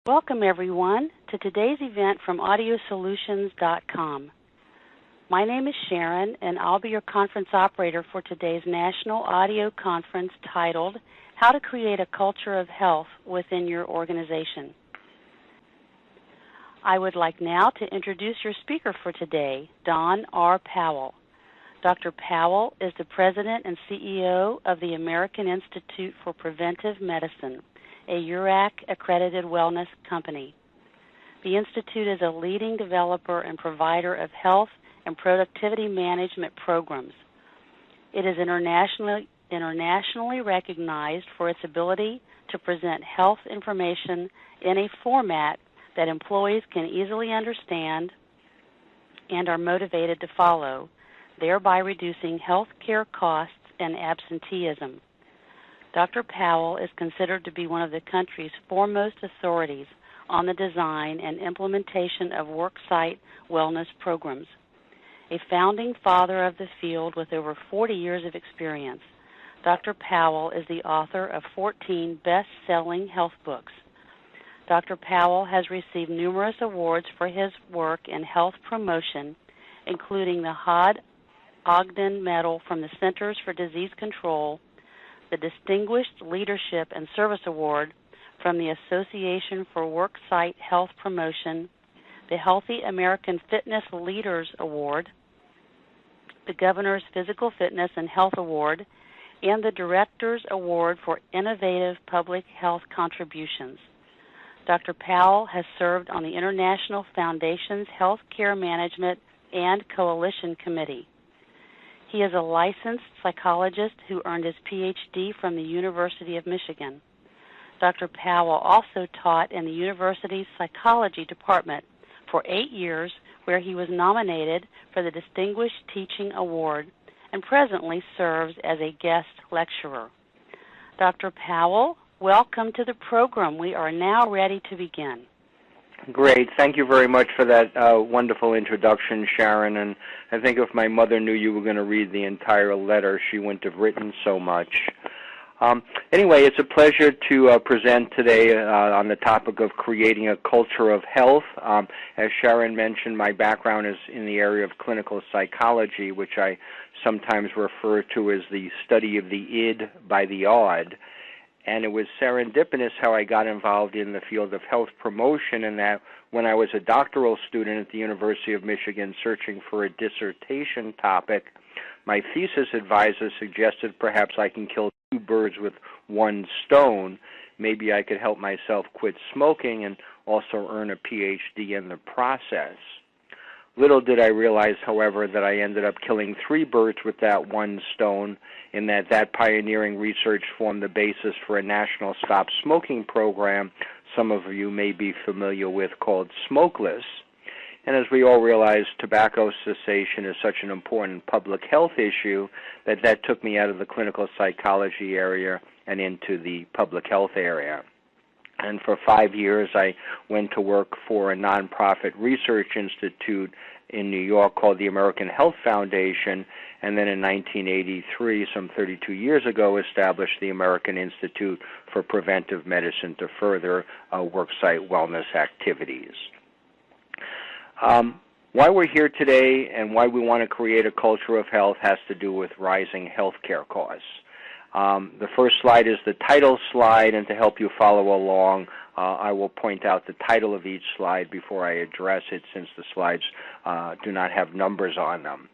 Welcome, everyone, to today's event from audiosolutions.com. My name is Sharon, and I'll be your conference operator for today's national audio conference titled, How to Create a Culture of Health Within Your Organization. I would like now to introduce your speaker for today, Don R. Powell. Dr. Powell is the President and CEO of the American Institute for Preventive Medicine, a URAC-accredited wellness company. The Institute is a leading developer and provider of health and productivity management programs. It is internationally recognized for its ability to present health information in a format that employees can easily understand and are motivated to follow, thereby reducing health care costs and absenteeism. Dr. Powell is considered to be one of the country's foremost authorities on the design and implementation of worksite wellness programs. A founding father of the field with over 40 years of experience, Dr. Powell is the author of 14 best-selling health books. Dr. Powell has received numerous awards for his work in health promotion, including the Hodge-Ogden Medal from the Centers for Disease Control, the Distinguished Leadership and Service Award from the Association for Worksite Health Promotion, the Healthy American Fitness Leaders Award, the Governor's Physical Fitness and Health Award, and the Director's Award for Innovative Public Health Contributions. Dr. Powell has served on the International Foundation's Health Care Management and Coalition Committee. He is a licensed psychologist who earned his Ph.D. from the University of Michigan. Dr. Powell also taught in the university's psychology department for 8 years, where he was nominated for the Distinguished Teaching Award and presently serves as a guest lecturer. Dr. Powell, welcome to the program. We are now ready to begin. Great. Thank you very much for that wonderful introduction, Sharon. And I think if my mother knew you were going to read the entire letter, she wouldn't have written so much. Anyway, it's a pleasure to present today on the topic of creating a culture of health. As Sharon mentioned, my background is in the area of clinical psychology, which I sometimes refer to as the study of the id by the odd. And it was serendipitous how I got involved in the field of health promotion, and that when I was a doctoral student at the University of Michigan searching for a dissertation topic, my thesis advisor suggested perhaps I can kill two birds with one stone. Maybe I could help myself quit smoking and also earn a Ph.D. in the process. Little did I realize, however, that I ended up killing 3 birds with that one stone, in that pioneering research formed the basis for a national stop smoking program some of you may be familiar with called Smokeless. And as we all realize, tobacco cessation is such an important public health issue that took me out of the clinical psychology area and into the public health area. And for 5 years, I went to work for a nonprofit research institute in New York called the American Health Foundation, and then in 1983, some 32 years ago, established the American Institute for Preventive Medicine to further worksite wellness activities. Why we're here today and why we want to create a culture of health has to do with rising healthcare costs. The first slide is the title slide, and to help you follow along, I will point out the title of each slide before I address it, since the slides do not have numbers on them.